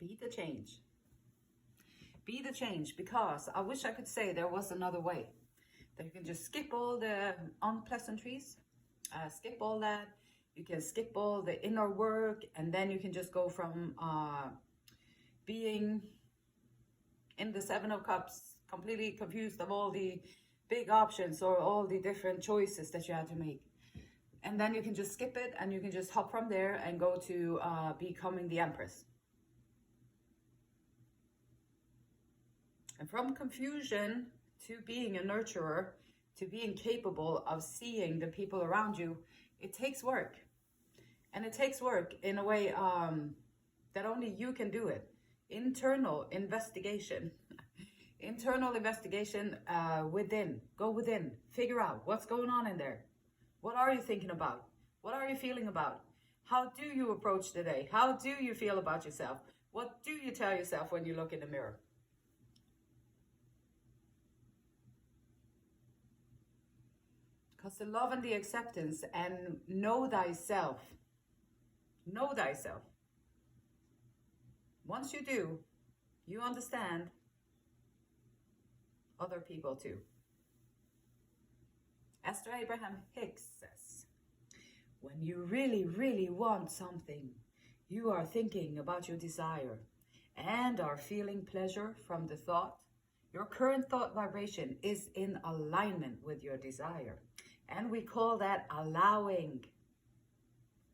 Be the change. Be the change, because I wish I could say there was another way. That you can just skip all the unpleasantries, skip all that. You can skip all the inner work, and then you can just go from being in the Seven of Cups, completely confused of all the big options or all the different choices that you had to make. And then you can just skip it, and you can just hop from there and go to becoming the Empress. And from confusion to being a nurturer, to being capable of seeing the people around you, it takes work. And it takes work in a way that only you can do it. Internal investigation. Internal investigation within. Go within. Figure out what's going on in there. What are you thinking about? What are you feeling about? How do you approach the day? How do you feel about yourself? What do you tell yourself when you look in the mirror? Because the love and the acceptance and know thyself. Know thyself. Once you do, you understand other people too. Esther Abraham Hicks says, when you really, really want something, you are thinking about your desire and are feeling pleasure from the thought. Your current thought vibration is in alignment with your desire. And we call that allowing.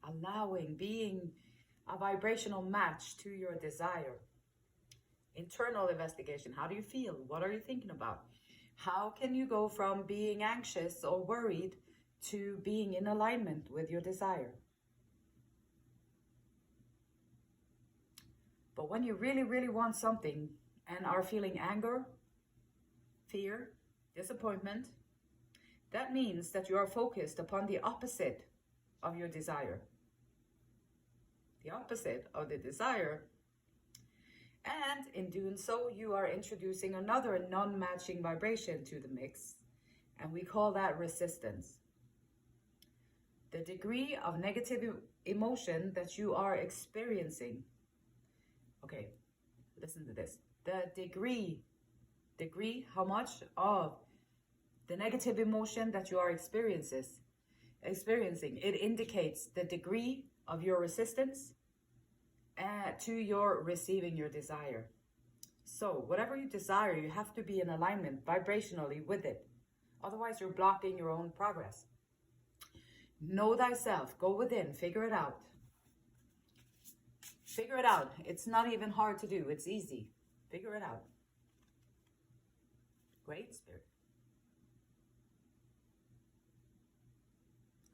Allowing, being a vibrational match to your desire. Internal investigation. How do you feel? What are you thinking about? How can you go from being anxious or worried to being in alignment with your desire? But when you really, really want something and are feeling anger, fear, disappointment, that means that you are focused upon the opposite of your desire. The opposite of the desire. And in doing so, you are introducing another non-matching vibration to the mix. And we call that resistance. The degree of negative emotion that you are experiencing. Okay, listen to this. The degree, how much of the negative emotion that you are experiencing, it indicates the degree of your resistance to your receiving your desire. So whatever you desire, you have to be in alignment vibrationally with it. Otherwise, you're blocking your own progress. Know thyself. Go within. Figure it out. Figure it out. It's not even hard to do. It's easy. Figure it out. Great Spirit.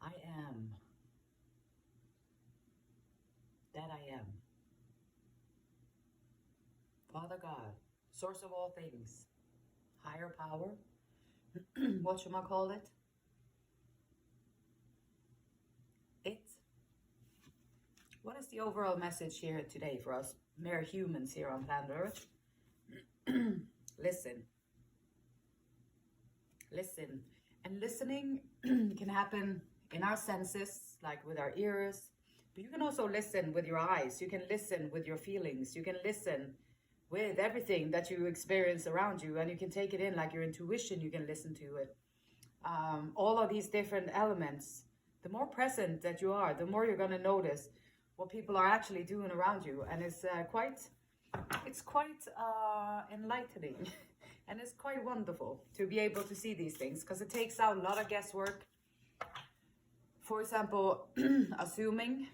I am that I am. Father God, source of all things, higher power, whatchamacallit, it. What is the overall message here today for us mere humans here on planet Earth? Listen. Listen. And listening can happen in our senses, like with our ears, but you can also listen with your eyes. You can listen with your feelings. You can listen with everything that you experience around you, and you can take it in like your intuition. You can listen to it. All of these different elements, the more present that you are, the more you're going to notice what people are actually doing around you. And it's quite enlightening and it's quite wonderful to be able to see these things, because it takes out a lot of guesswork. For example, assuming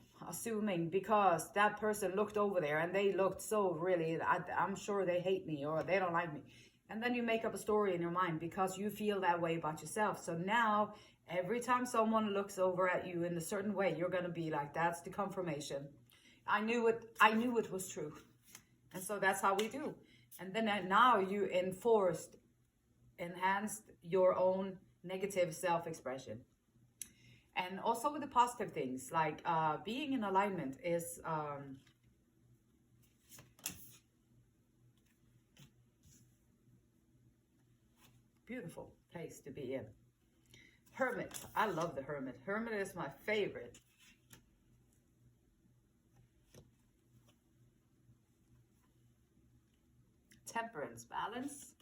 because that person looked over there and they looked so really, I'm sure they hate me or they don't like me. And then you make up a story in your mind because you feel that way about yourself. So now every time someone looks over at you in a certain way, you're going to be like, that's the confirmation. I knew it was true. And so that's how we do. And then now you enhanced your own negative self-expression. And also with the positive things, like being in alignment is beautiful place to be in. Hermit. I love the Hermit. Hermit is my favorite. Temperance, balance.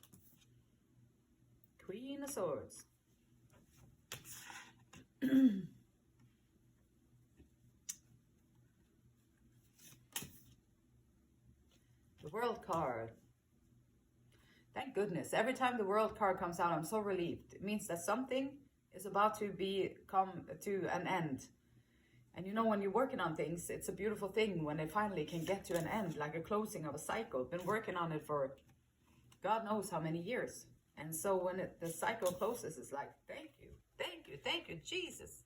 Queen of Swords. The World card. Thank goodness. Every time the World card comes out, I'm so relieved. It means that something is about to come to an end. And you know, when you're working on things, it's a beautiful thing when it finally can get to an end, like a closing of a cycle. Been working on it for God knows how many years. And so when the cycle closes, it's like, thank you, thank you, thank you, Jesus.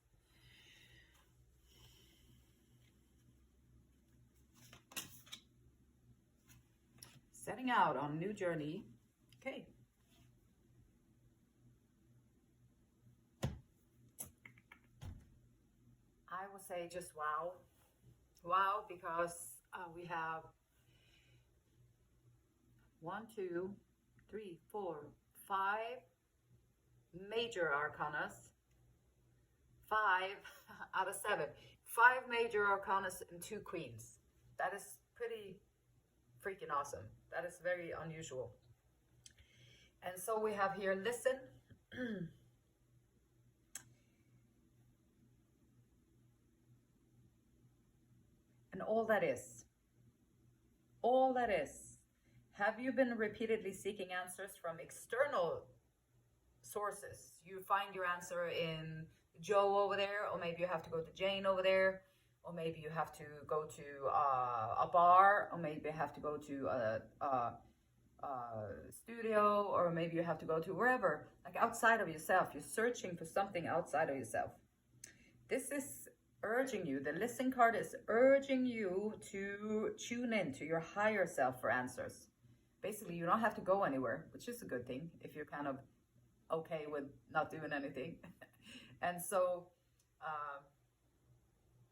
Setting out on a new journey. Okay. I would say just wow. Wow, because we have 1, 2, 3, 4, 5 major arcanas. 5 out of 7. 5 major arcanas and 2 queens. That is pretty freaking awesome. That is very unusual. And so we have here, listen. And all that is. All that is. Have you been repeatedly seeking answers from external sources? You find your answer in Joe over there, or maybe you have to go to Jane over there, or maybe you have to go to a bar, or maybe you have to go to a studio, or maybe you have to go to wherever, like outside of yourself. You're searching for something outside of yourself. This is urging you, the listen card is urging you to tune in to your higher self for answers. Basically, you don't have to go anywhere, which is a good thing if you're kind of okay with not doing anything. And so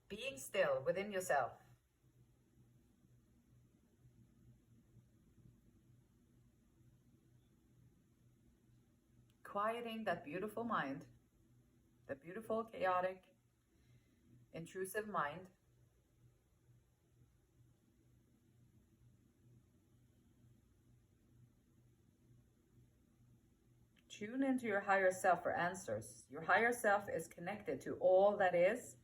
being still within yourself, quieting that beautiful mind, the beautiful, chaotic, intrusive mind. Tune into your higher self for answers. Your higher self is connected to all that is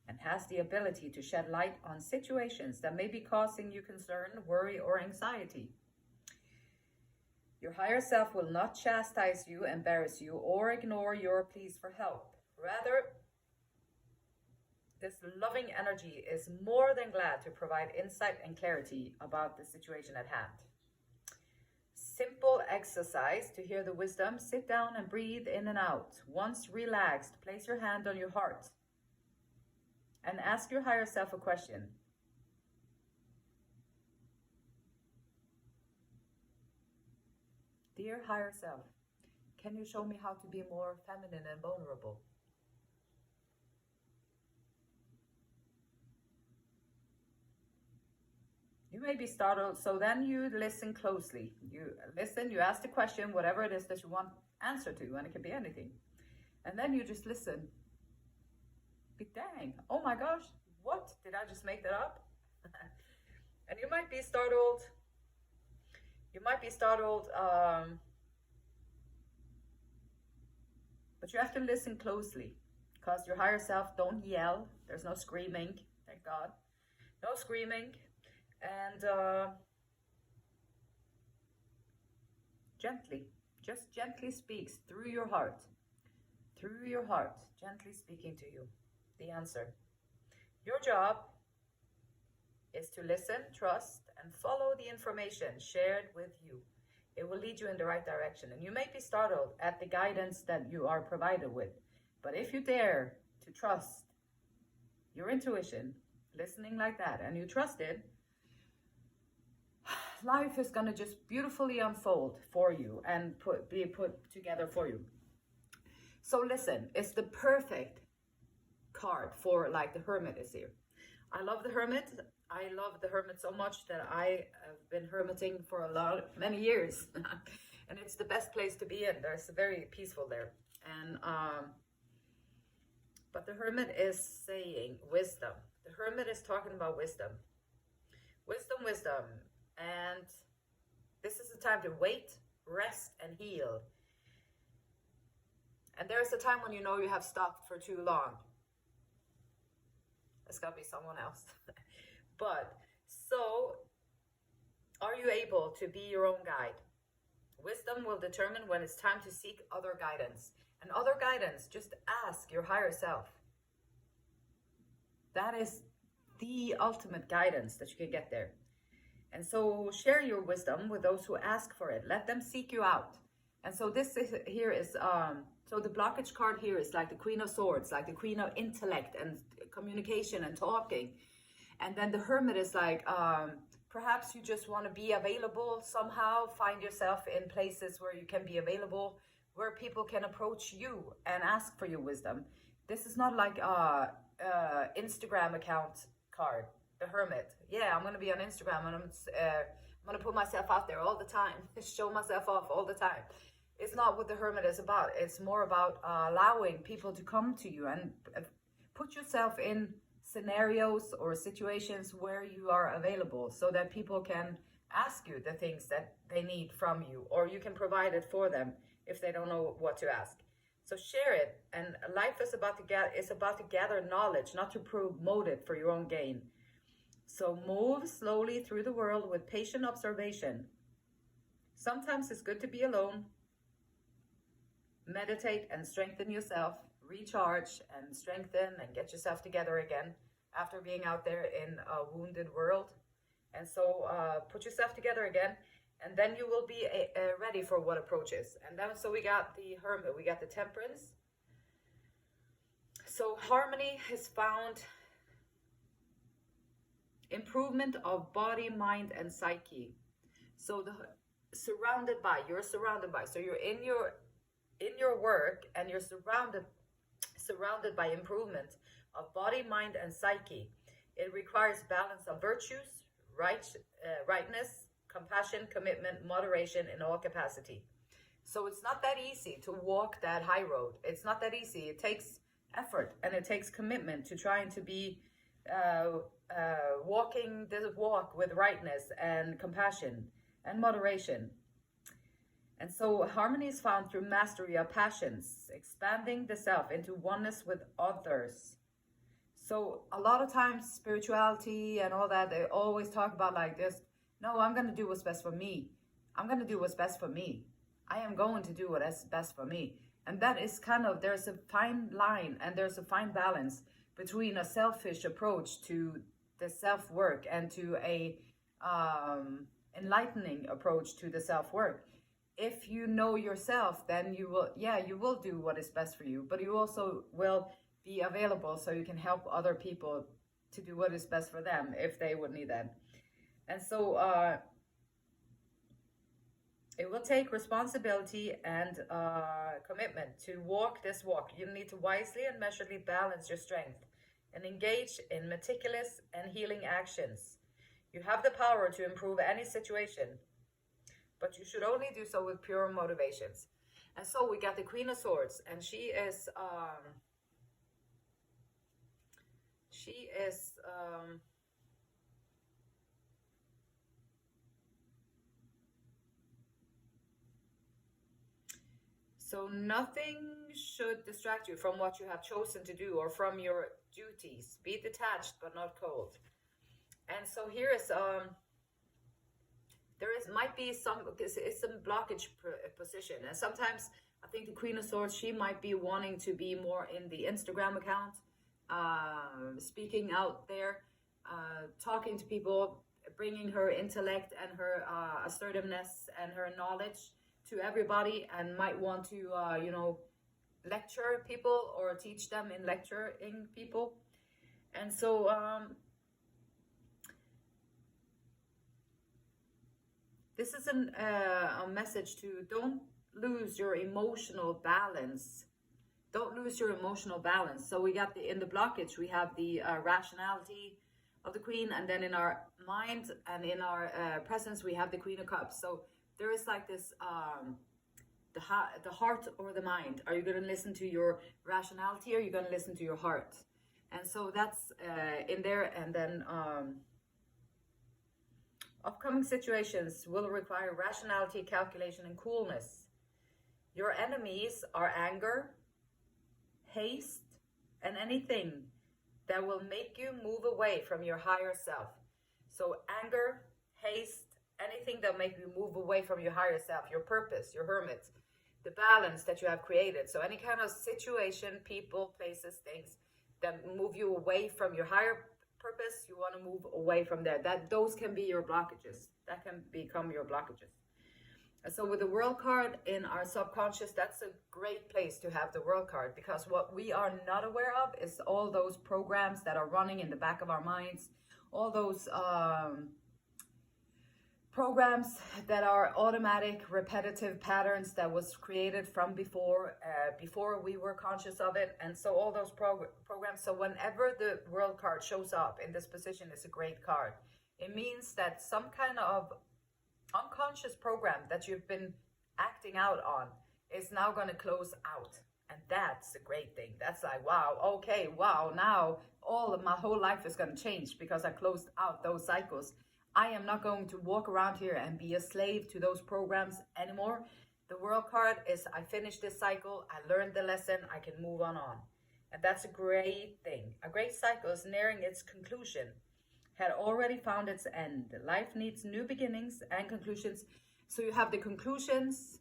and has the ability to shed light on situations that may be causing you concern, worry, or anxiety. Your higher self will not chastise you, embarrass you, or ignore your pleas for help. Rather, this loving energy is more than glad to provide insight and clarity about the situation at hand. Simple exercise to hear the wisdom. Sit down and breathe in and out. Once relaxed, place your hand on your heart and ask your higher self a question. Dear higher self, can you show me how to be more feminine and vulnerable? You may be startled, so then you listen closely. You listen, you ask the question, whatever it is that you want answer to, and it can be anything. And then you just listen. Be dang, oh my gosh, what? Did I just make that up? And you might be startled. You might be startled, but you have to listen closely, because your higher self don't yell. There's no screaming, thank God. No screaming. And gently, just gently speaks through your heart, gently speaking to you, the answer. Your job is to listen, trust, and follow the information shared with you. It will lead you in the right direction. And you may be startled at the guidance that you are provided with. But if you dare to trust your intuition, listening like that, and you trust it, life is going to just beautifully unfold for you and be put together for you. So listen, it's the perfect card for, like, the Hermit is here. I love the Hermit. I love the Hermit so much that I have been hermiting for many years. And it's the best place to be in. There's very peaceful there. And but the Hermit is saying wisdom. The Hermit is talking about wisdom. Wisdom. And This is the time to wait, rest, and heal. And there's a time when you know you have stopped for too long. It's got to be someone else. But, so, are you able to be your own guide? Wisdom will determine when it's time to seek other guidance. And other guidance, just ask your higher self. That is the ultimate guidance that you can get there. And so share your wisdom with those who ask for it. Let them seek you out. And so this here is, so the blockage card here is like the Queen of Swords, like the Queen of intellect and communication and talking. And then the Hermit is like, perhaps you just want to be available somehow, find yourself in places where you can be available, where people can approach you and ask for your wisdom. This is not like a Instagram account card, the Hermit. Yeah, I'm going to be on Instagram and I'm going to put myself out there all the time, show myself off all the time. It's not what the Hermit is about. It's more about allowing people to come to you and put yourself in scenarios or situations where you are available so that people can ask you the things that they need from you, or you can provide it for them if they don't know what to ask. So share it. And life is about to gather knowledge, not to promote it for your own gain. So move slowly through the world with patient observation. Sometimes it's good to be alone. Meditate and strengthen yourself. Recharge and strengthen and get yourself together again after being out there in a wounded world. And so put yourself together again, and then you will be ready for what approaches. And then, so we got the Hermit, we got the Temperance. So harmony is found, improvement of body, mind, and psyche. So you're surrounded by. So you're in your work, and you're surrounded by improvement of body, mind, and psyche. It requires balance of virtues, rightness, compassion, commitment, moderation in all capacity. So it's not that easy to walk that high road. It's not that easy. It takes effort and it takes commitment to trying to be walking this walk with rightness and compassion and moderation. And so harmony is found through mastery of passions, expanding the self into oneness with others. So a lot of times spirituality and all that, they always talk about like this. No, I'm going to do what's best for me. I'm going to do what's best for me. I am going to do what's best for me. And that is kind of, there's a fine line and there's a fine balance between a selfish approach to the self-work and to a enlightening approach to the self-work. If you know yourself, then you will do what is best for you, but you also will be available so you can help other people to do what is best for them if they would need that. And so it will take responsibility and commitment to walk this walk. You need to wisely and measuredly balance your strength and engage in meticulous and healing actions. You have the power to improve any situation, but you should only do so with pure motivations. And so we got the Queen of Swords, and she is so nothing should distract you from what you have chosen to do or from your duties. Be detached but not cold. And so here is might be some, because it's some blockage position, and sometimes I think the Queen of Swords, she might be wanting to be more in the Instagram account, speaking out there, talking to people, bringing her intellect and her assertiveness and her knowledge to everybody, and might want to lecture people or teach them in lecturing people. And so this is a message to don't lose your emotional balance. Don't lose your emotional balance. So we got in the blockage, we have the rationality of the Queen, and then in our mind and in our presence, we have the Queen of Cups. So there is like this, the heart or the mind. Are you going to listen to your rationality, or are you going to listen to your heart? And so that's in there. And then Upcoming situations will require rationality, calculation, and coolness. Your enemies are anger, haste, and anything that will make you move away from your higher self. So anger, haste, anything that will make you move away from your higher self, your purpose, your hermit, the balance that you have created. So any kind of situation, people, places, things that move you away from your higher purpose, you want to move away from there. Those can be your blockages. That can become your blockages. And so with the world card in our subconscious, that's a great place to have the world card, because what we are not aware of is all those programs that are running in the back of our minds, all those programs that are automatic, repetitive patterns that was created from before we were conscious of it. And so all those programs, so whenever the world card shows up in this position, it's a great card. It means that some kind of unconscious program that you've been acting out on is now going to close out. And that's a great thing. That's like, wow, okay, wow, now all of my whole life is going to change because I closed out those cycles. I am not going to walk around here and be a slave to those programs anymore. The world card is, I finished this cycle, I learned the lesson, I can move on. And that's a great thing. A great cycle is nearing its conclusion, had already found its end. Life needs new beginnings and conclusions. So you have the conclusions,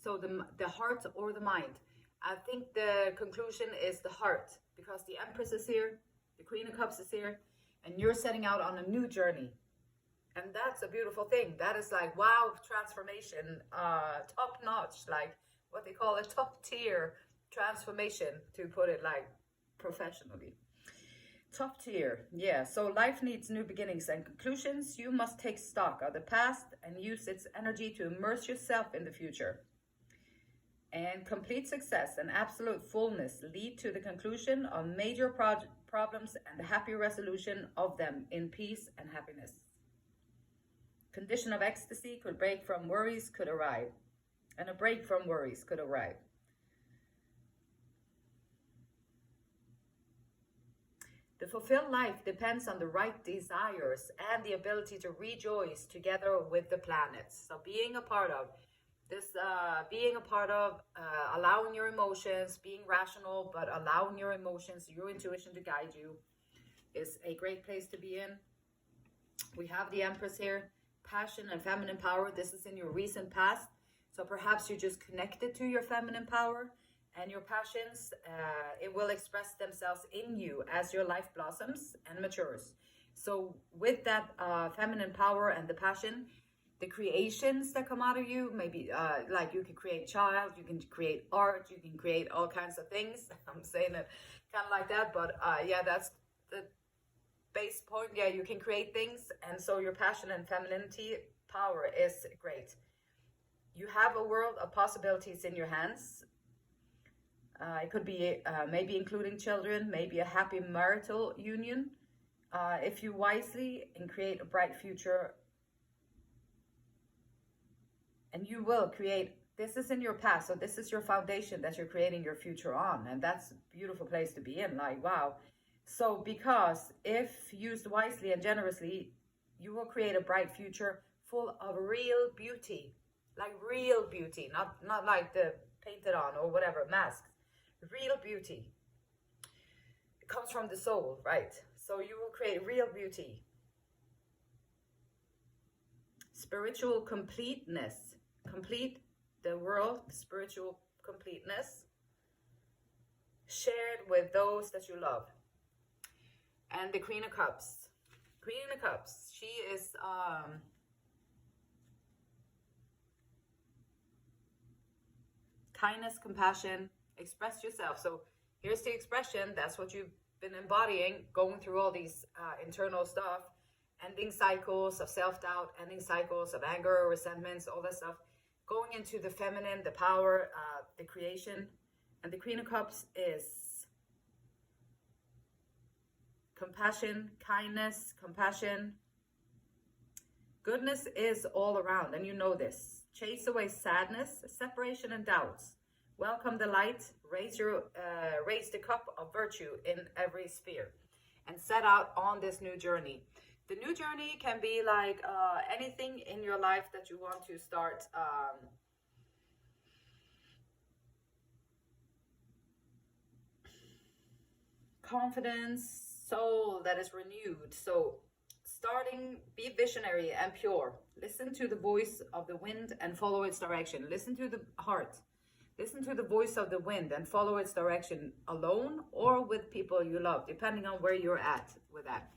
so the heart or the mind. I think the conclusion is the heart, because the Empress is here, the Queen of Cups is here, and you're setting out on a new journey. And that's a beautiful thing. That is like, wow, transformation, top notch, like what they call a top tier transformation, to put it like professionally. Top tier, yeah. So life needs new beginnings and conclusions. You must take stock of the past and use its energy to immerse yourself in the future. And complete success and absolute fullness lead to the conclusion of major problems and the happy resolution of them in peace and happiness. Condition of ecstasy could break from worries could arrive, and a break from worries could arrive. The fulfilled life depends on the right desires and the ability to rejoice together with the planets. So being a part of this, allowing your emotions, being rational, but allowing your emotions, your intuition to guide you, is a great place to be in. We have the Empress here, passion and feminine power. This is in your recent past. So perhaps you just connected to your feminine power and your passions. It will express themselves in you as your life blossoms and matures. So with that feminine power and the passion, the creations that come out of you, maybe like you can create child, you can create art, you can create all kinds of things. I'm saying it kind of like that, but yeah, that's the base point. Yeah, you can create things, and so your passion and femininity power is great. You have a world of possibilities in your hands. It could be maybe including children, maybe a happy marital union, if you wisely and create a bright future. And you will create, this is in your past, so this is your foundation that you're creating your future on. And that's a beautiful place to be in, like, wow. So because if used wisely and generously, you will create a bright future full of real beauty, like real beauty, not like the painted on or whatever, masks. Real beauty. It comes from the soul, right? So you will create real beauty. Spiritual completeness. Complete the world, spiritual completeness. Shared with those that you love. And the Queen of Cups. Queen of Cups. She is kindness, compassion. Express yourself. So here's the expression. That's what you've been embodying, going through all these internal stuff, ending cycles of self-doubt, ending cycles of anger, resentments, all that stuff, going into the feminine, the power, the creation. And the Queen of Cups is compassion, kindness, compassion. Goodness is all around, and you know this. Chase away sadness, separation, and doubts. Welcome the light, raise the cup of virtue in every sphere, and set out on this new journey. The new journey can be like anything in your life that you want to start confidence, soul that is renewed. So starting, be visionary and pure. Listen to the voice of the wind and follow its direction. Listen to the heart. Listen to the voice of the wind and follow its direction, alone or with people you love, depending on where you're at with that.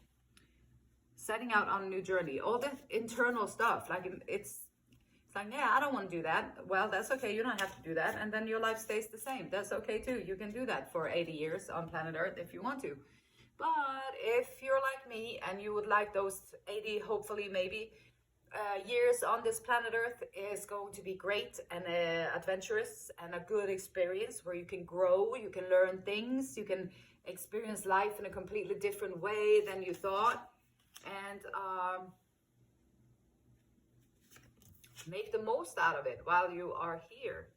Setting out on a new journey, all the internal stuff, like it's like, yeah, I don't want to do that. Well, that's okay. You don't have to do that. And then your life stays the same. That's okay too. You can do that for 80 years on planet Earth if you want to. But if you're like me and you would like those 80, hopefully maybe, years on this planet Earth is going to be great and adventurous and a good experience where you can grow, you can learn things, you can experience life in a completely different way than you thought, and make the most out of it while you are here.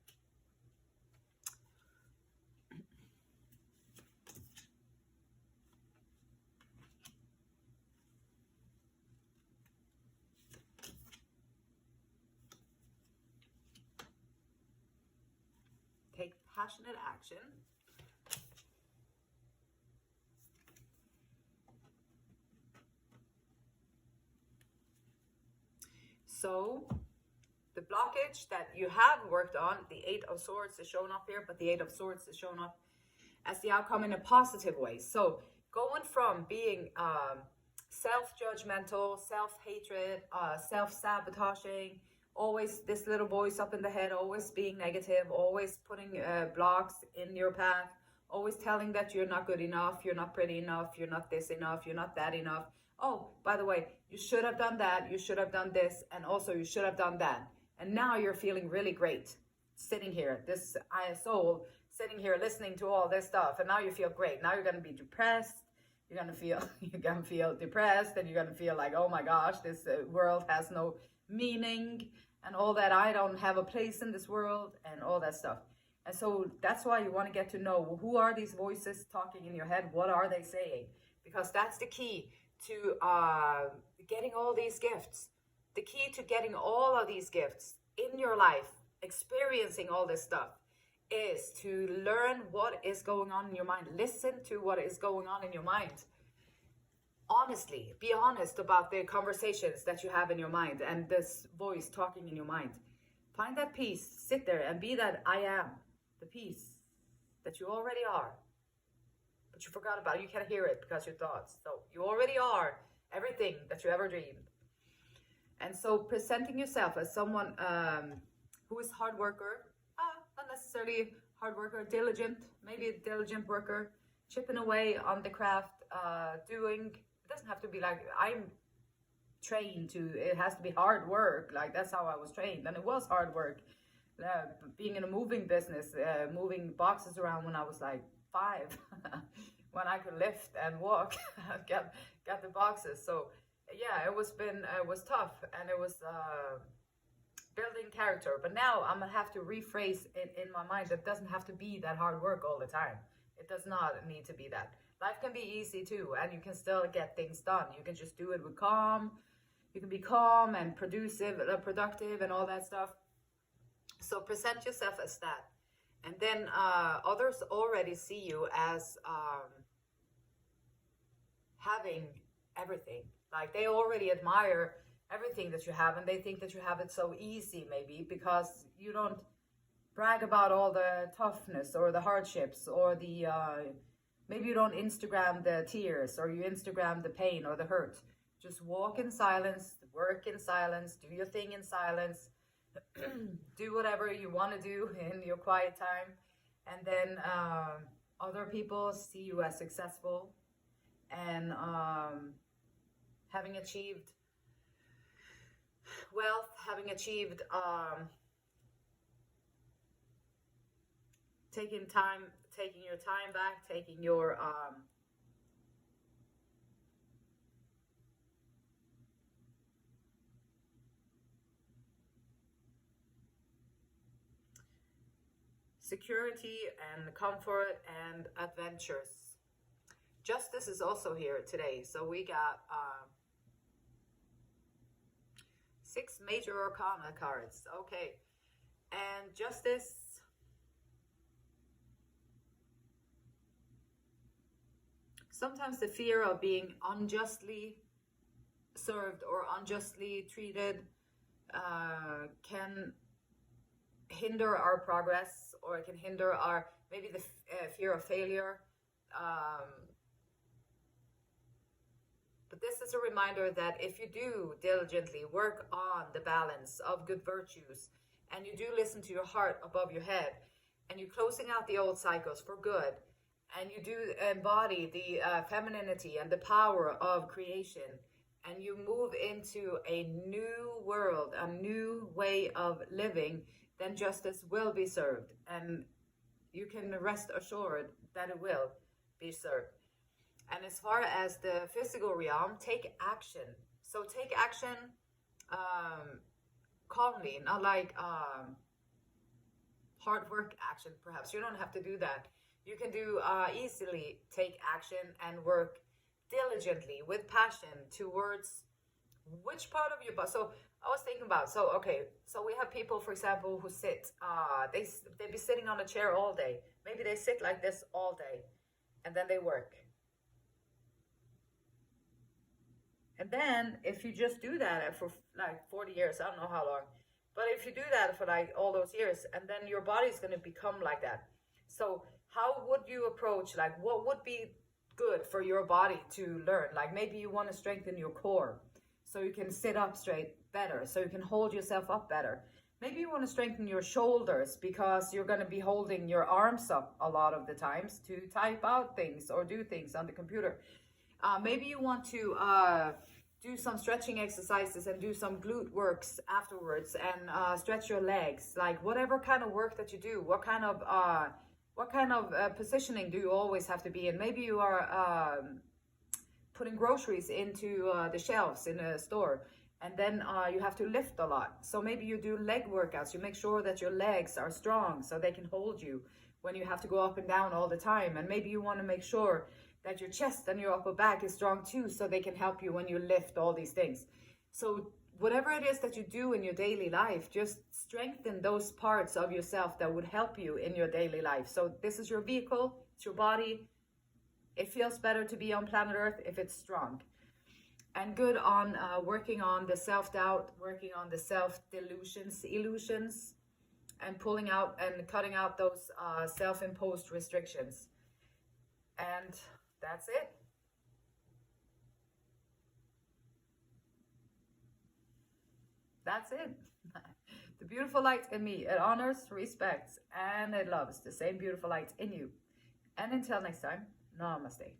Take passionate action. So the blockage that you have worked on, the Eight of Swords is shown up here, but the Eight of Swords is shown up as the outcome in a positive way. So going from being self-judgmental, self-hatred, self-sabotaging, always this little voice up in the head, always being negative, always putting blocks in your path, always telling that you're not good enough, you're not pretty enough, you're not this enough, you're not that enough. Oh, by the way, you should have done that, you should have done this, and also you should have done that. And now you're feeling really great sitting here, this soul sitting here listening to all this stuff, and now you feel great. Now you're going to be depressed. You're going to feel depressed, and you're going to feel like, oh my gosh, this world has no meaning, and all that. I don't have a place in this world, and all that stuff. And so that's why you want to get to know, who are these voices talking in your head? What are they saying? Because that's the key to getting all these gifts. The key to getting all of these gifts in your life, experiencing all this stuff, is to learn what is going on in your mind. Listen to what is going on in your mind. Honestly, be honest about the conversations that you have in your mind and this voice talking in your mind. Find that peace. Sit there and be that I am, the peace that you already are. But you forgot about it. You can't hear it because your thoughts. So you already are everything that you ever dreamed. And so presenting yourself as someone who is hard worker, not necessarily hard worker, diligent, maybe a diligent worker, chipping away on the craft, doing, it doesn't have to be like, I'm trained to, it has to be hard work. Like that's how I was trained. And it was hard work. Being in a moving business, moving boxes around when I was like 5, when I could lift and walk, get the boxes. So yeah, it was tough, and it was building character. But now I'm gonna have to rephrase it in my mind. It doesn't have to be that hard work all the time. It does not need to be that. Life can be easy too, and you can still get things done. You can just do it with calm. You can be calm and productive and all that stuff. So present yourself as that. And then others already see you as having everything. Like they already admire everything that you have, and they think that you have it so easy, maybe because you don't brag about all the toughness or the hardships or the maybe you don't Instagram the tears, or you Instagram the pain or the hurt. Just walk in silence, work in silence, do your thing in silence, do whatever you want to do in your quiet time, and then other people see you as successful and having achieved wealth, having achieved taking your time back, taking your security and comfort and adventures. Justice is also here today. So we got 6 major arcana cards. Okay. And justice. Sometimes the fear of being unjustly served or unjustly treated can hinder our progress, or it can hinder our, maybe the fear of failure. But this is a reminder that if you do diligently work on the balance of good virtues, and you do listen to your heart above your head, and you're closing out the old cycles for good, and you do embody the femininity and the power of creation, and you move into a new world, a new way of living, then justice will be served. And you can rest assured that it will be served. And as far as the physical realm, take action. So take action calmly, not like hard work action, perhaps. You don't have to do that. You can do easily take action and work diligently with passion towards which part of your body. So I was thinking about, so we have people, for example, who sit, they be sitting on a chair all day. Maybe they sit like this all day, and then they work. And then if you just do that for like 40 years, I don't know how long, but if you do that for like all those years, and then your body's going to become like that. So how would you approach, like, what would be good for your body to learn? Like, maybe you want to strengthen your core so you can sit up straight better, so you can hold yourself up better. Maybe you want to strengthen your shoulders because you're going to be holding your arms up a lot of the times to type out things or do things on the computer. Maybe you want to do some stretching exercises and do some glute works afterwards, and stretch your legs. Like, whatever kind of work that you do, what kind of positioning do you always have to be in? Maybe you are putting groceries into the shelves in a store, and then you have to lift a lot. So maybe you do leg workouts. You make sure that your legs are strong so they can hold you when you have to go up and down all the time. And maybe you want to make sure that your chest and your upper back is strong too, so they can help you when you lift all these things. So whatever it is that you do in your daily life, just strengthen those parts of yourself that would help you in your daily life. So this is your vehicle, it's your body. It feels better to be on planet Earth if it's strong. And good on working on the self-doubt, working on the self-delusions, illusions, and pulling out and cutting out those self-imposed restrictions. And that's it. That's it. The beautiful light in me, it honors, respects, and it loves the same beautiful light in you. And until next time, namaste.